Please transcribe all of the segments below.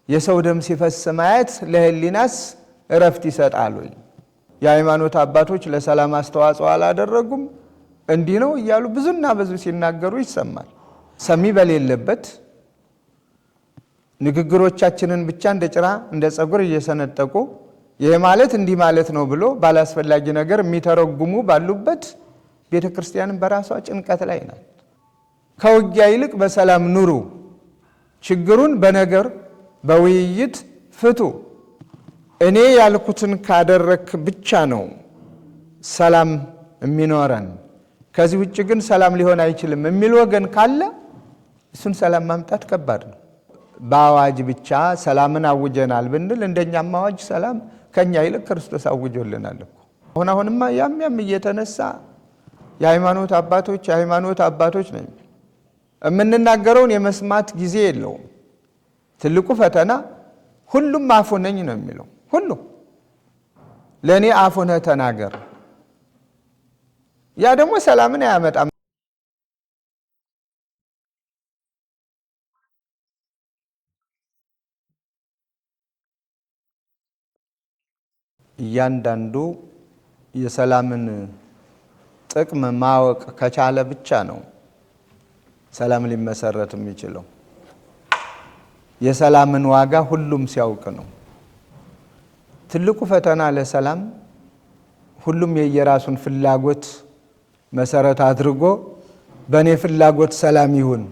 የሰው ደም ሲፈስ ማየት ለህሊናስ እረፍት ይሰጣል ወይ? የሃይማኖት አባቶች ለሰላም አስተዋጽኦ አላደረጉም? እንዲህ ነው እያሉ ብዙና ብዙ ሲናገሩ ይሰማል። ሰሚ በሌለበት ንግግሮቻችንን ብቻ እንደ ጭራ እንደ ጸጉር እየሰነጠቁ ይሄ ማለት እንዲህ ማለት ነው ብሎ ባላስፈላጊ ነገር የሚተረጉሙ ባሉበት ቤተክርስቲያንን በራሷ ጭንቀት ላይ ናት። ከውጊያ ይልቅ በሰላም ኑሩ፣ ችግሩን በነገር በውይይት ፍቱ፣ እኔ ያልኩትን ካደረክ ብቻ ነው ሰላም የሚኖረን፣ ከዚህ ውጭ ግን ሰላም ሊሆን አይችልም የሚል ወገን ካለ እሱን ሰላም ማምጣት ከባድ ነው። በአዋጅ ብቻ ሰላምን አውጀናል ብንል እንደኛም አዋጅ ሰላም ከኛ ይልቅ ክርስቶስ አውጆልናል እኮ። አሁንማ ያም እየተነሳ የሃይማኖት አባቶች ነኝ የምንናገረውን የመስማት ጊዜ የለውም። ትልቁ ፈተና ሁሉም አፉ ነኝ ነው የሚለው። ሁሉ ለኔ አፉ ነህ ተናገር። ያ ደግሞ ሰላምን አያመጣም። እያንዳንዱ የሰላምን ጥቅም ማወቅ ከቻለ ብቻ ነው ሰላም ሊመሰረት የሚችለው። የሰላምን ዋጋ ሁሉም ሲያውቅ ነው። ትልቁ ፈተና ለሰላም ሁሉም የየራሱን ፍላጎት መሰረት አድርጎ በኔ ፍላጎት ሰላም ይሁን፣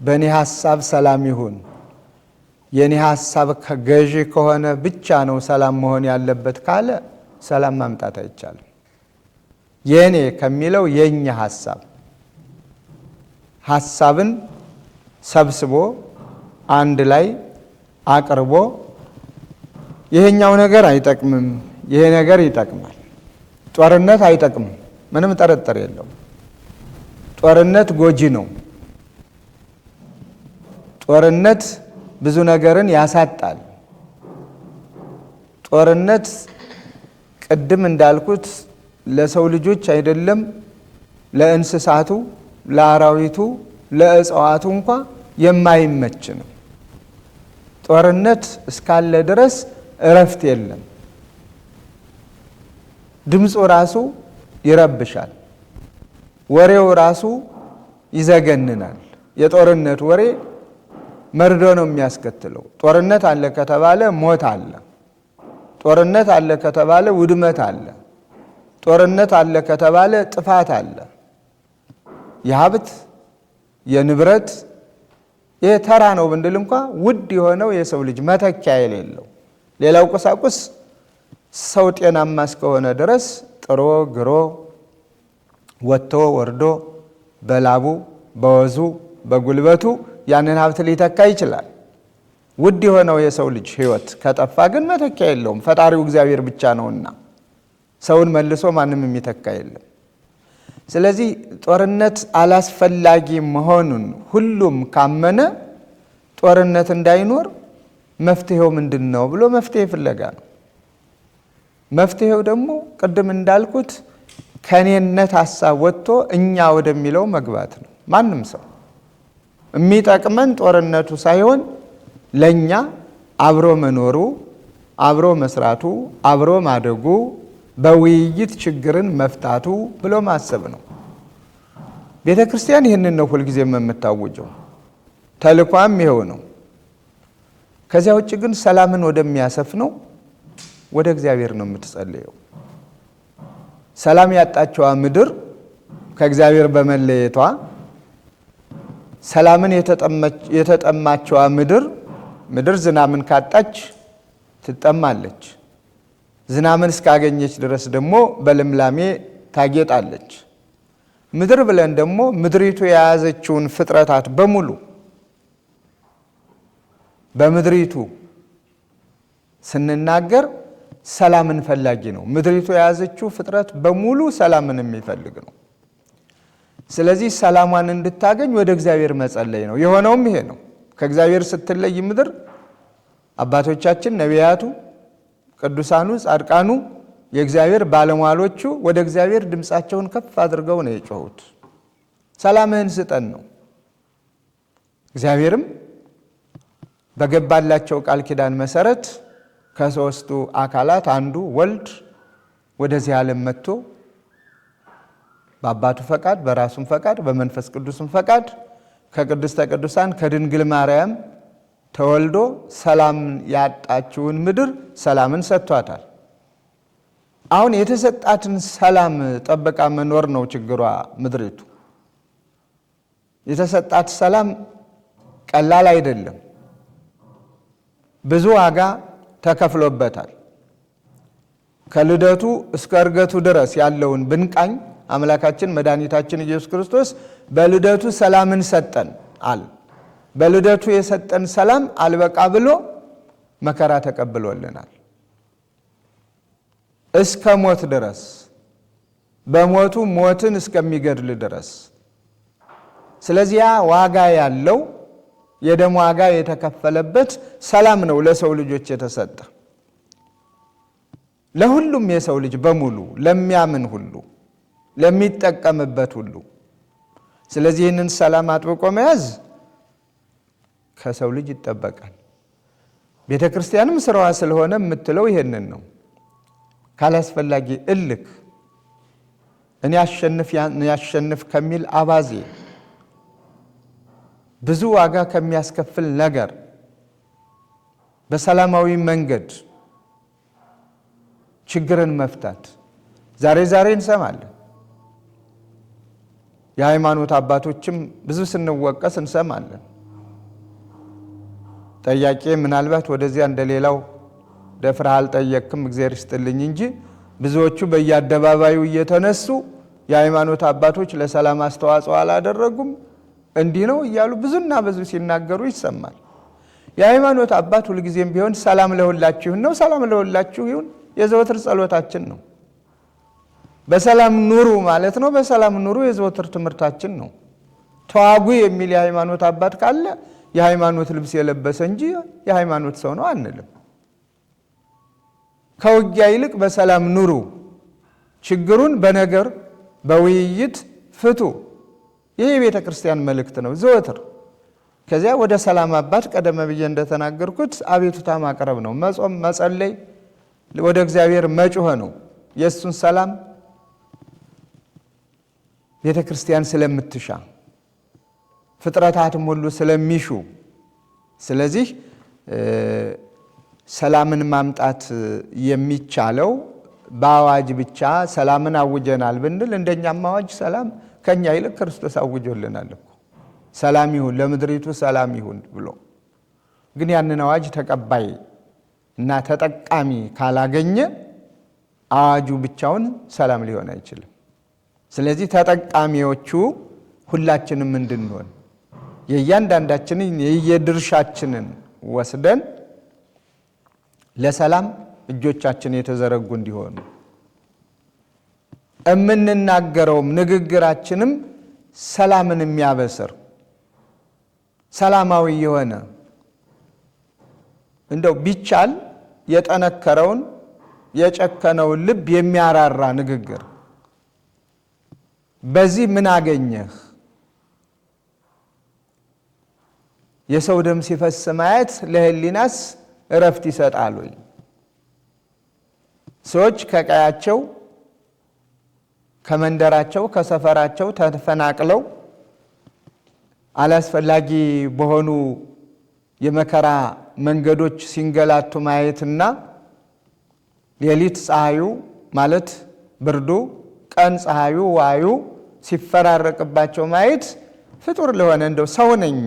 በኔ ሐሳብ ሰላም ይሁን፣ የኔ ሐሳብ ከገዢ ከሆነ ብቻ ነው ሰላም መሆን ያለበት ካለ ሰላም ማምጣት አይቻልም። የኔ ከሚለው የኛ ሐሳብን ሰብስቦ አንድ ላይ አቅርቦ ይሄኛው ነገር አይጠቅምም፣ ይሄ ነገር ይጠቅማል። ጦርነት አይጠቅምም፣ ምንም ጥርጥር የለው። ጦርነት ጎጂ ነው። ጦርነት ብዙ ነገርን ያሳጣል። ጦርነት ቅድም እንዳልኩት ለሰው ልጆች አይደለም ለእንስሳቱ፣ ለአራዊቱ፣ ለእጽዋቱ እንኳ የማይመች ነው። ጦርነት እስካለ ድረስ እረፍት የለም። ድምፁ ራሱ ይረብሻል። ወሬው ራሱ ይዘገንናል። የጦርነት ወሬ መርዶ ነው የሚያስከትለው። ጦርነት አለ ከተባለ ሞት አለ። ጦርነት አለ ከተባለ ውድመት አለ። ጦርነት አለ ከተባለ ጥፋት አለ። የሀብት የንብረት ይሄ ተራ ነው ብንል እንኳ ውድ የሆነው የሰው ልጅ መተኪያ የሌለው ሌላው ቁሳቁስ ሰው ጤናማ እስከሆነ ድረስ ጥሮ ግሮ ወጥቶ ወርዶ በላቡ በወዙ በጉልበቱ ያንን ሀብት ሊተካ ይችላል። ውድ የሆነው የሰው ልጅ ሕይወት ከጠፋ ግን መተኪያ የለውም። ፈጣሪው እግዚአብሔር ብቻ ነውና ሰውን መልሶ ማንም የሚተካ የለም። ስለዚህ ጦርነት አላስፈላጊ መሆኑን ሁሉም ካመነ ጦርነት እንዳይኖር መፍትሄው ምንድን ነው ብሎ መፍትሄ ፍለጋ ነው። መፍትሄው ደግሞ ቅድም እንዳልኩት ከኔነት ሐሳብ ወጥቶ እኛ ወደሚለው መግባት ነው። ማንም ሰው የሚጠቅመን ጦርነቱ ሳይሆን ለኛ አብሮ መኖሩ፣ አብሮ መስራቱ፣ አብሮ ማደጉ፣ በውይይት ችግርን መፍታቱ ብሎ ማሰብ ነው። ቤተ ክርስቲያን ይህንን ነው ሁልጊዜም የምታውጀው። ተልኳም ይኸው ነው። ከዚያ ውጭ ግን ሰላምን ወደሚያሰፍነው ወደ እግዚአብሔር ነው የምትጸልየው። ሰላም ያጣቸዋ ምድር ከእግዚአብሔር በመለየቷ፣ ሰላምን የተጠማቸዋ ምድር ዝናምን ካጣች ትጠማለች። ዝናምን እስካገኘች ድረስ ደግሞ በልምላሜ ታጌጣለች። ምድር ብለን ደግሞ ምድሪቱ የያዘችውን ፍጥረታት በሙሉ በምድሪቱ ስንናገር ሰላምን ፈላጊ ነው። ምድሪቱ የያዘችው ፍጥረት በሙሉ ሰላምን የሚፈልግ ነው። ስለዚህ ሰላሟን እንድታገኝ ወደ እግዚአብሔር መጸለይ ነው። የሆነውም ይሄ ነው። ከእግዚአብሔር ስትለይ ምድር አባቶቻችን ነቢያቱ፣ ቅዱሳኑ፣ ጻድቃኑ፣ የእግዚአብሔር ባለሟሎቹ ወደ እግዚአብሔር ድምፃቸውን ከፍ አድርገው ነው የጮሁት። ሰላምህን ስጠን ነው። እግዚአብሔርም በገባላቸው ቃል ኪዳን መሰረት ከሶስቱ አካላት አንዱ ወልድ ወደዚህ ዓለም መጥቶ በአባቱ ፈቃድ በራሱም ፈቃድ በመንፈስ ቅዱስም ፈቃድ ከቅድስተ ቅዱሳን ከድንግል ማርያም ተወልዶ ሰላም ያጣችውን ምድር ሰላምን ሰጥቷታል። አሁን የተሰጣትን ሰላም ጠብቃ መኖር ነው ችግሯ። ምድሪቱ የተሰጣት ሰላም ቀላል አይደለም። ብዙ ዋጋ ተከፍሎበታል። ከልደቱ እስከ ዕርገቱ ድረስ ያለውን ብንቃኝ አምላካችን መድኃኒታችን ኢየሱስ ክርስቶስ በልደቱ ሰላምን ሰጠን አለ። በልደቱ የሰጠን ሰላም አልበቃ ብሎ መከራ ተቀብሎልናል እስከ ሞት ድረስ፣ በሞቱ ሞትን እስከሚገድል ድረስ። ስለዚህ ያ ዋጋ ያለው የደም ዋጋ የተከፈለበት ሰላም ነው ለሰው ልጆች የተሰጠ፣ ለሁሉም የሰው ልጅ በሙሉ ለሚያምን ሁሉ ለሚጠቀምበት ሁሉ። ስለዚህ ይህንን ሰላም አጥብቆ መያዝ ከሰው ልጅ ይጠበቃል። ቤተ ክርስቲያንም ስራዋ ስለሆነ የምትለው ይሄንን ነው። ካላስፈላጊ እልክ እኔ ያሸንፍ ከሚል አባዜ ብዙ ዋጋ ከሚያስከፍል ነገር በሰላማዊ መንገድ ችግርን መፍታት ዛሬ እንሰማለን። የሃይማኖት አባቶችም ብዙ ስንወቀስ እንሰማለን። ጠያቄ ምናልባት ወደዚያ እንደሌላው ደፍረህ አልጠየቅም እግዚአብሔር ይስጥልኝ እንጂ ብዙዎቹ በየአደባባዩ እየተነሱ የሃይማኖት አባቶች ለሰላም አስተዋጽኦ አላደረጉም እንዲህ ነው እያሉ ብዙና ብዙ ሲናገሩ ይሰማል። የሃይማኖት አባት ሁልጊዜም ቢሆን ሰላም ለሁላችሁ ይሁን ነው። ሰላም ለሁላችሁ ይሁን የዘወትር ጸሎታችን ነው። በሰላም ኑሩ ማለት ነው። በሰላም ኑሩ የዘወትር ትምህርታችን ነው። ተዋጉ የሚል የሃይማኖት አባት ካለ የሃይማኖት ልብስ የለበሰ እንጂ የሃይማኖት ሰው ነው አንልም። ከውጊያ ይልቅ በሰላም ኑሩ፣ ችግሩን በነገር በውይይት ፍቱ። ይህ የቤተ ክርስቲያን መልእክት ነው ዘወትር። ከዚያ ወደ ሰላም አባት ቀደም ብዬ እንደተናገርኩት አቤቱታ ማቅረብ ነው። መጾም፣ መጸለይ፣ ወደ እግዚአብሔር መጮህ ነው። የእሱን ሰላም ቤተ ክርስቲያን ስለምትሻ ፍጥረታትም ሁሉ ስለሚሹ፣ ስለዚህ ሰላምን ማምጣት የሚቻለው በአዋጅ ብቻ ሰላምን አውጀናል ብንል እንደኛም አዋጅ ሰላም ከኛ ይልቅ ክርስቶስ አውጆልናል እኮ። ሰላም ይሁን ለምድሪቱ ሰላም ይሁን ብሎ ግን ያንን አዋጅ ተቀባይ እና ተጠቃሚ ካላገኘ አዋጁ ብቻውን ሰላም ሊሆን አይችልም። ስለዚህ ተጠቃሚዎቹ ሁላችንም እንድንሆን የእያንዳንዳችንን የየድርሻችንን ወስደን ለሰላም እጆቻችን የተዘረጉ እንዲሆኑ እምንናገረውም ንግግራችንም ሰላምን የሚያበስር ሰላማዊ የሆነ እንደው ቢቻል የጠነከረውን የጨከነውን ልብ የሚያራራ ንግግር። በዚህ ምን አገኘህ? የሰው ደም ሲፈስ ማየት ለህሊናስ እረፍት ይሰጣል ወይ? ሰዎች ከቀያቸው ከመንደራቸው ከሰፈራቸው ተፈናቅለው አላስፈላጊ በሆኑ የመከራ መንገዶች ሲንገላቱ ማየትና ሌሊት ፀሐዩ ማለት ብርዱ፣ ቀን ፀሐዩ ዋዩ ሲፈራረቅባቸው ማየት ፍጡር ለሆነ እንደው ሰው ነኝ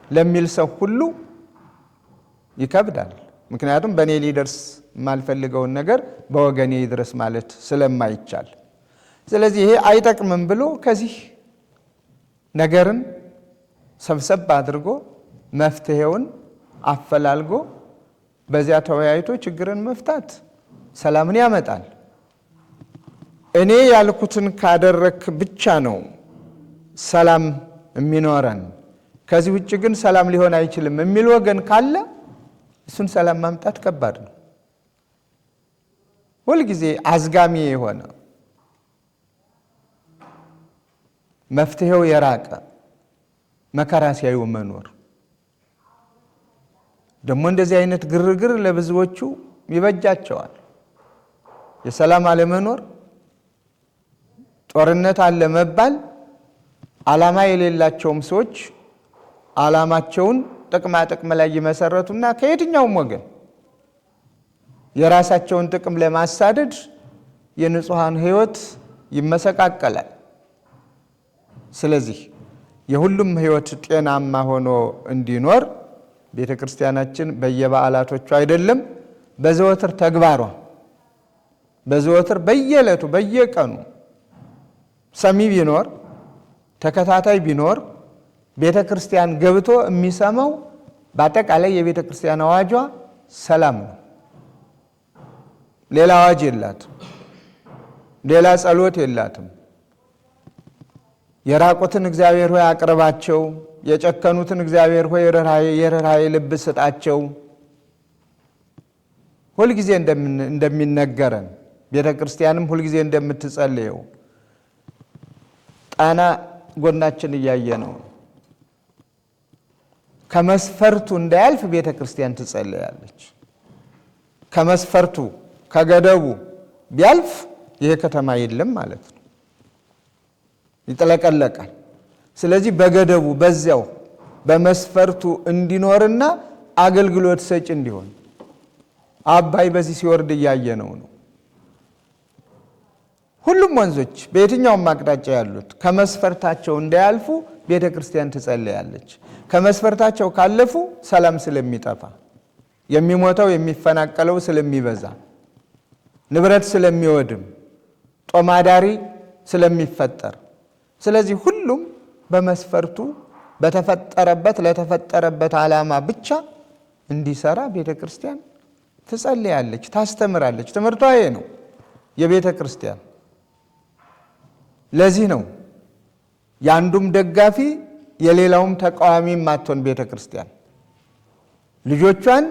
ለሚል ሰው ሁሉ ይከብዳል። ምክንያቱም በእኔ ሊደርስ የማልፈልገውን ነገር በወገኔ ይድረስ ማለት ስለማይቻል፣ ስለዚህ ይሄ አይጠቅምም ብሎ ከዚህ ነገርን ሰብሰብ አድርጎ መፍትሄውን አፈላልጎ በዚያ ተወያይቶ ችግርን መፍታት ሰላምን ያመጣል። እኔ ያልኩትን ካደረክ ብቻ ነው ሰላም የሚኖረን፣ ከዚህ ውጭ ግን ሰላም ሊሆን አይችልም የሚል ወገን ካለ እሱን ሰላም ማምጣት ከባድ ነው። ሁልጊዜ አዝጋሚ የሆነ መፍትሄው የራቀ መከራ ሲያዩ መኖር ደግሞ እንደዚህ አይነት ግርግር ለብዙዎቹ ይበጃቸዋል። የሰላም አለመኖር፣ ጦርነት አለ መባል ዓላማ የሌላቸውም ሰዎች ዓላማቸውን ጥቅም ላይ ይመሰረቱና ከየትኛውም ወገን የራሳቸውን ጥቅም ለማሳደድ የንጹሃን ሕይወት ይመሰቃቀላል። ስለዚህ የሁሉም ሕይወት ጤናማ ሆኖ እንዲኖር ቤተክርስቲያናችን በየበዓላቶቹ አይደለም በዘወትር ተግባሯ በዘወትር በየዕለቱ በየቀኑ ሰሚ ቢኖር ተከታታይ ቢኖር ቤተክርስቲያን ገብቶ የሚሰማው በአጠቃላይ የቤተክርስቲያን አዋጇ ሰላም ነው። ሌላ አዋጅ የላትም። ሌላ ጸሎት የላትም። የራቁትን እግዚአብሔር ሆይ አቅርባቸው፣ የጨከኑትን እግዚአብሔር ሆይ የርኅራኄ ልብ ስጣቸው። ሁልጊዜ እንደሚነገረን ቤተክርስቲያንም ሁልጊዜ እንደምትጸልየው ጣና ጎናችን እያየ ነው። ከመስፈርቱ እንዳያልፍ ቤተክርስቲያን ትጸልያለች። ከመስፈርቱ ከገደቡ ቢያልፍ ይሄ ከተማ የለም ማለት ነው፣ ይጥለቀለቃል። ስለዚህ በገደቡ በዚያው በመስፈርቱ እንዲኖርና አገልግሎት ሰጪ እንዲሆን አባይ በዚህ ሲወርድ እያየ ነው። ሁሉም ወንዞች በየትኛውም አቅጣጫ ያሉት ከመስፈርታቸው እንዳያልፉ ቤተክርስቲያን ትጸልያለች። ከመስፈርታቸው ካለፉ ሰላም ስለሚጠፋ፣ የሚሞተው የሚፈናቀለው ስለሚበዛ፣ ንብረት ስለሚወድም፣ ጦማዳሪ ስለሚፈጠር፣ ስለዚህ ሁሉም በመስፈርቱ በተፈጠረበት ለተፈጠረበት ዓላማ ብቻ እንዲሰራ ቤተክርስቲያን ትጸልያለች፣ ታስተምራለች። ትምህርቷ ይሄ ነው የቤተክርስቲያን። ለዚህ ነው ያንዱም ደጋፊ የሌላውም ተቃዋሚ ማትሆን ቤተክርስቲያን ልጆቿን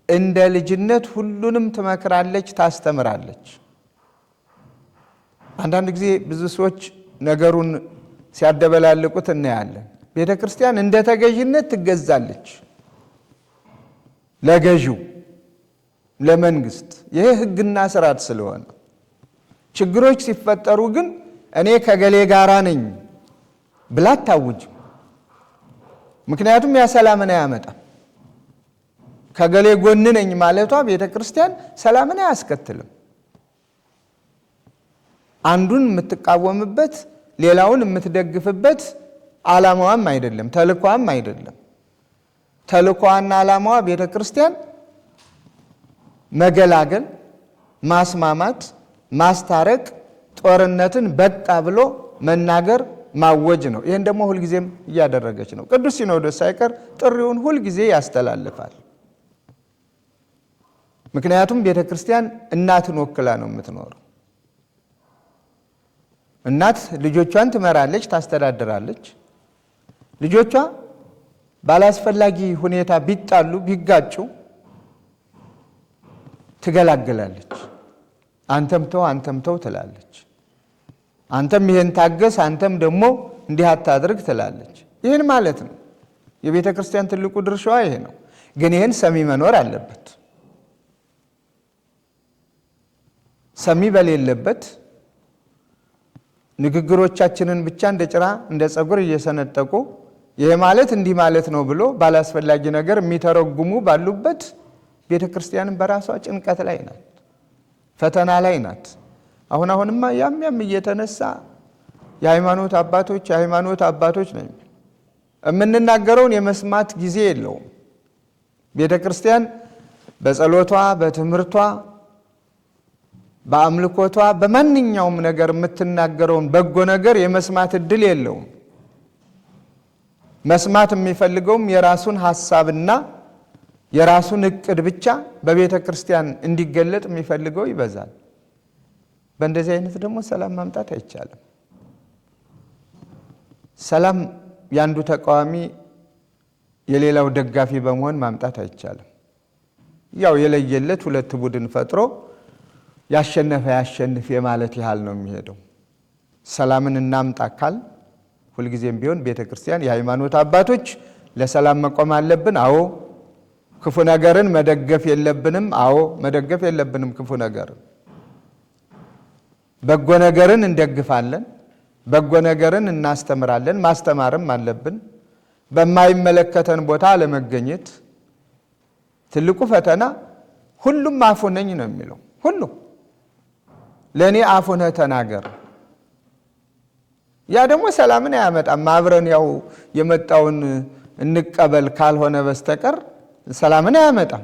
እንደ ልጅነት ሁሉንም ትመክራለች፣ ታስተምራለች። አንዳንድ ጊዜ ብዙ ሰዎች ነገሩን ሲያደበላልቁት እናያለን። ቤተክርስቲያን እንደ ተገዥነት ትገዛለች ለገዢው ለመንግስት። ይሄ ሕግና ስርዓት ስለሆነ ችግሮች ሲፈጠሩ ግን እኔ ከገሌ ጋራ ነኝ ብላ አታውጅም። ምክንያቱም ያ ሰላምን አያመጣም። ከገሌ ጎን ነኝ ማለቷ ቤተክርስቲያን ሰላምን አያስከትልም። አንዱን የምትቃወምበት ሌላውን የምትደግፍበት ዓላማዋም አይደለም፣ ተልኳም አይደለም። ተልኳና ዓላማዋ ቤተክርስቲያን መገላገል፣ ማስማማት፣ ማስታረቅ፣ ጦርነትን በቃ ብሎ መናገር፣ ማወጅ ነው። ይህን ደግሞ ሁልጊዜም እያደረገች ነው። ቅዱስ ሲኖዶስ ሳይቀር ጥሪውን ሁልጊዜ ያስተላልፋል። ምክንያቱም ቤተክርስቲያን እናትን ወክላ ነው የምትኖረው። እናት ልጆቿን ትመራለች፣ ታስተዳድራለች። ልጆቿ ባላስፈላጊ ሁኔታ ቢጣሉ ቢጋጩ ትገላግላለች። አንተም ተው ትላለች። አንተም ይሄን ታገስ፣ አንተም ደግሞ እንዲህ አታድርግ ትላለች። ይህን ማለት ነው የቤተ ክርስቲያን ትልቁ ድርሻዋ ይሄ ነው። ግን ይህን ሰሚ መኖር አለበት። ሰሚ በሌለበት ንግግሮቻችንን ብቻ እንደ ጭራ እንደ ፀጉር እየሰነጠቁ ይሄ ማለት እንዲህ ማለት ነው ብሎ ባላስፈላጊ ነገር የሚተረጉሙ ባሉበት ቤተ ክርስቲያንን በራሷ ጭንቀት ላይ ናት፣ ፈተና ላይ ናት። አሁንማ ያም እየተነሳ የሃይማኖት አባቶች ነኝ የምንናገረውን የመስማት ጊዜ የለውም። ቤተ ክርስቲያን በጸሎቷ፣ በትምህርቷ፣ በአምልኮቷ በማንኛውም ነገር የምትናገረውን በጎ ነገር የመስማት እድል የለውም። መስማት የሚፈልገውም የራሱን ሐሳብና የራሱን እቅድ ብቻ በቤተ ክርስቲያን እንዲገለጥ የሚፈልገው ይበዛል። በእንደዚህ አይነት ደግሞ ሰላም ማምጣት አይቻልም። ሰላም ያንዱ ተቃዋሚ የሌላው ደጋፊ በመሆን ማምጣት አይቻልም። ያው የለየለት ሁለት ቡድን ፈጥሮ ያሸነፈ ያሸንፍ የማለት ያህል ነው የሚሄደው። ሰላምን እናምጣ ካል ሁልጊዜም ቢሆን ቤተ ክርስቲያን የሃይማኖት አባቶች ለሰላም መቆም አለብን። አዎ ክፉ ነገርን መደገፍ የለብንም። አዎ መደገፍ የለብንም ክፉ ነገርን። በጎ ነገርን እንደግፋለን፣ በጎ ነገርን እናስተምራለን፣ ማስተማርም አለብን። በማይመለከተን ቦታ ለመገኘት ትልቁ ፈተና ሁሉም አፉ ነኝ ነው የሚለው። ሁሉ ለኔ አፉ ነህ ተናገር። ያ ደግሞ ሰላምን አያመጣም። አብረን ያው የመጣውን እንቀበል ካልሆነ በስተቀር ሰላምን አያመጣም።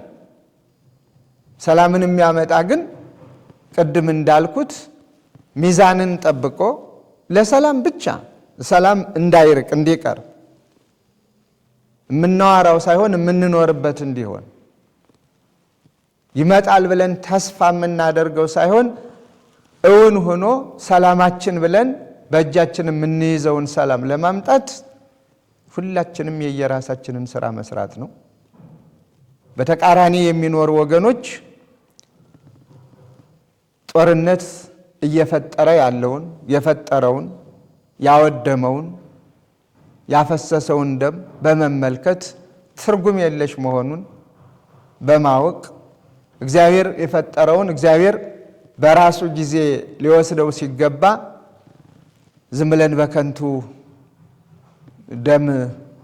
ሰላምን የሚያመጣ ግን ቅድም እንዳልኩት ሚዛንን ጠብቆ ለሰላም ብቻ ሰላም እንዳይርቅ እንዲቀር የምናወራው ሳይሆን የምንኖርበት እንዲሆን ይመጣል ብለን ተስፋ የምናደርገው ሳይሆን እውን ሆኖ ሰላማችን ብለን በእጃችን የምንይዘውን ሰላም ለማምጣት ሁላችንም የየራሳችንን ስራ መስራት ነው። በተቃራኒ የሚኖሩ ወገኖች ጦርነት እየፈጠረ ያለውን የፈጠረውን ያወደመውን ያፈሰሰውን ደም በመመልከት ትርጉም የለሽ መሆኑን በማወቅ እግዚአብሔር የፈጠረውን እግዚአብሔር በራሱ ጊዜ ሊወስደው ሲገባ ዝም ብለን በከንቱ ደም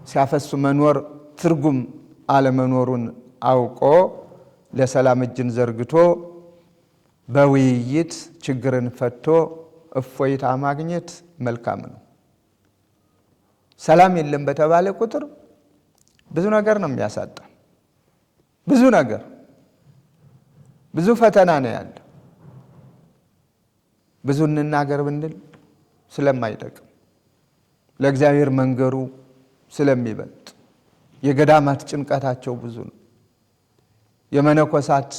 ሲያፈሱ መኖር ትርጉም አለመኖሩን አውቆ ለሰላም እጅን ዘርግቶ በውይይት ችግርን ፈቶ እፎይታ ማግኘት መልካም ነው። ሰላም የለም በተባለ ቁጥር ብዙ ነገር ነው የሚያሳጣ። ብዙ ነገር ብዙ ፈተና ነው ያለ። ብዙ እንናገር ብንል ስለማይጠቅም ለእግዚአብሔር መንገሩ ስለሚበልጥ የገዳማት ጭንቀታቸው ብዙ ነው። የመነኮሳት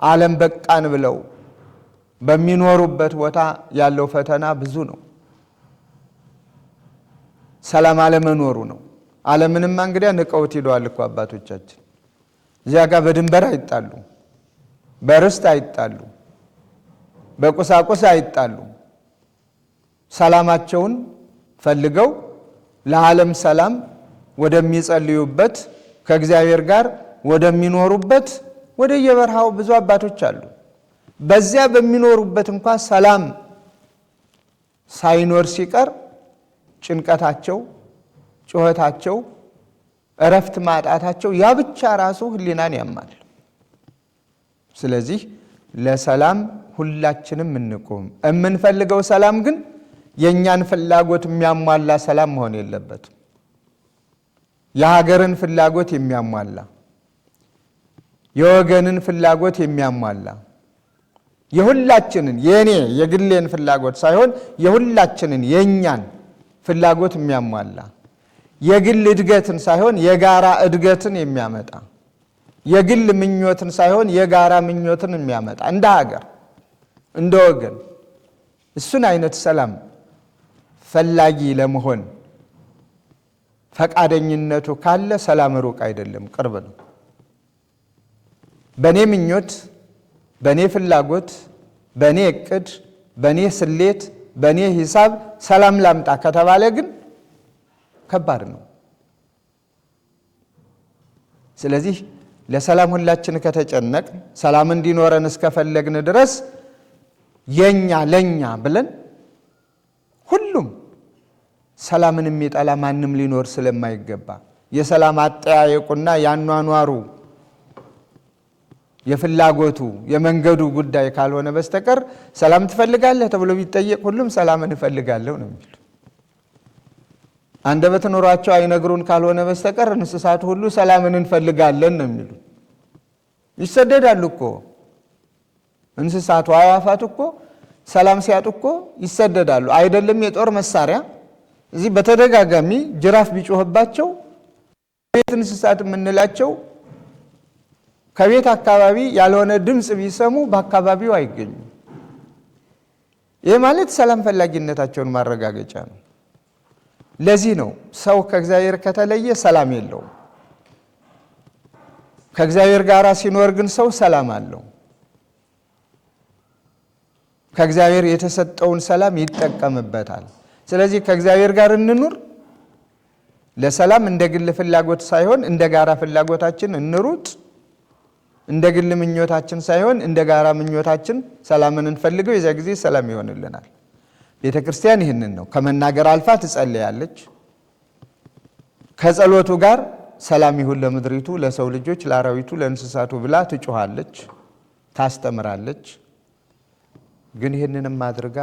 ዓለም በቃን ብለው በሚኖሩበት ቦታ ያለው ፈተና ብዙ ነው። ሰላም አለመኖሩ ነው። ዓለምንም እንግዲያ ንቀውት ሄደዋል እኮ አባቶቻችን። እዚያ ጋር በድንበር አይጣሉ፣ በርስት አይጣሉ፣ በቁሳቁስ አይጣሉ። ሰላማቸውን ፈልገው ለዓለም ሰላም ወደሚጸልዩበት ከእግዚአብሔር ጋር ወደሚኖሩበት ወደ የበረሃው ብዙ አባቶች አሉ። በዚያ በሚኖሩበት እንኳን ሰላም ሳይኖር ሲቀር ጭንቀታቸው፣ ጩኸታቸው፣ እረፍት ማጣታቸው ያ ብቻ ራሱ ሕሊናን ያማል። ስለዚህ ለሰላም ሁላችንም እንቆም። የምንፈልገው ሰላም ግን የኛን ፍላጎት የሚያሟላ ሰላም መሆን የለበትም። የሀገርን ፍላጎት የሚያሟላ የወገንን ፍላጎት የሚያሟላ የሁላችንን የኔ የግሌን ፍላጎት ሳይሆን የሁላችንን የኛን ፍላጎት የሚያሟላ የግል እድገትን ሳይሆን የጋራ እድገትን የሚያመጣ የግል ምኞትን ሳይሆን የጋራ ምኞትን የሚያመጣ እንደ ሀገር እንደ ወገን እሱን አይነት ሰላም ፈላጊ ለመሆን ፈቃደኝነቱ ካለ ሰላም ሩቅ አይደለም፣ ቅርብ ነው። በኔ ምኞት፣ በኔ ፍላጎት፣ በኔ እቅድ፣ በኔ ስሌት፣ በኔ ሂሳብ ሰላም ላምጣ ከተባለ ግን ከባድ ነው። ስለዚህ ለሰላም ሁላችን ከተጨነቅ ሰላም እንዲኖረን እስከፈለግን ድረስ የኛ ለኛ ብለን ሁሉም ሰላምን የሚጠላ ማንም ሊኖር ስለማይገባ የሰላም አጠያየቁና ያኗኗሩ የፍላጎቱ የመንገዱ ጉዳይ ካልሆነ በስተቀር ሰላም ትፈልጋለህ ተብሎ ቢጠየቅ ሁሉም ሰላምን እፈልጋለሁ ነው የሚሉ። አንደበት ኖሯቸው አይነግሩን ካልሆነ በስተቀር እንስሳት ሁሉ ሰላምን እንፈልጋለን ነው የሚሉ። ይሰደዳሉ እኮ እንስሳቱ፣ አዕዋፋት እኮ ሰላም ሲያጡ እኮ ይሰደዳሉ። አይደለም የጦር መሳሪያ እዚህ በተደጋጋሚ ጅራፍ ቢጮህባቸው ቤት እንስሳት የምንላቸው ከቤት አካባቢ ያልሆነ ድምፅ ቢሰሙ በአካባቢው አይገኙም። ይህ ማለት ሰላም ፈላጊነታቸውን ማረጋገጫ ነው። ለዚህ ነው ሰው ከእግዚአብሔር ከተለየ ሰላም የለውም። ከእግዚአብሔር ጋር ሲኖር ግን ሰው ሰላም አለው። ከእግዚአብሔር የተሰጠውን ሰላም ይጠቀምበታል። ስለዚህ ከእግዚአብሔር ጋር እንኑር። ለሰላም እንደ ግል ፍላጎት ሳይሆን እንደ ጋራ ፍላጎታችን እንሩጥ። እንደ ግል ምኞታችን ሳይሆን እንደ ጋራ ምኞታችን ሰላምን እንፈልገው። የዚያ ጊዜ ሰላም ይሆንልናል። ቤተ ክርስቲያን ይህንን ነው ከመናገር አልፋ ትጸልያለች። ከጸሎቱ ጋር ሰላም ይሁን ለምድሪቱ፣ ለሰው ልጆች፣ ለአራዊቱ፣ ለእንስሳቱ ብላ ትጮኻለች፣ ታስተምራለች። ግን ይህንንም አድርጋ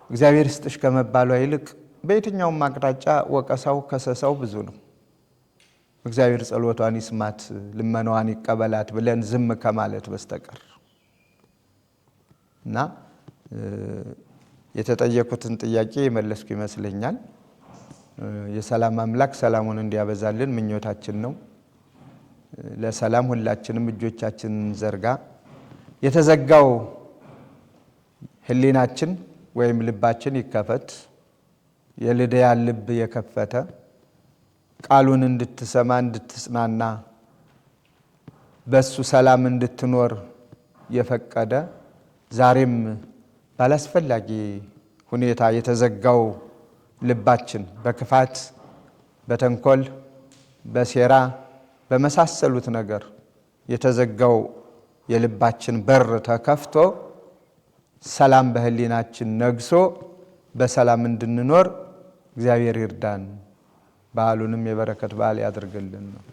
እግዚአብሔር ይስጥሽ ከመባሏ ይልቅ በየትኛውም አቅጣጫ ወቀሳው ከሰሳው ብዙ ነው። እግዚአብሔር ጸሎቷን ይስማት ልመናዋን ይቀበላት ብለን ዝም ከማለት በስተቀር እና የተጠየቁትን ጥያቄ የመለስኩ ይመስለኛል። የሰላም አምላክ ሰላሙን እንዲያበዛልን ምኞታችን ነው። ለሰላም ሁላችንም እጆቻችንን ዘርጋ። የተዘጋው ሕሊናችን ወይም ልባችን ይከፈት። የልድያን ልብ የከፈተ ቃሉን እንድትሰማ እንድትጽናና በሱ ሰላም እንድትኖር የፈቀደ ዛሬም ባላስፈላጊ ሁኔታ የተዘጋው ልባችን በክፋት፣ በተንኮል፣ በሴራ በመሳሰሉት ነገር የተዘጋው የልባችን በር ተከፍቶ ሰላም በሕሊናችን ነግሶ በሰላም እንድንኖር እግዚአብሔር ይርዳን። በዓሉንም የበረከት በዓል ያድርግልን ነው።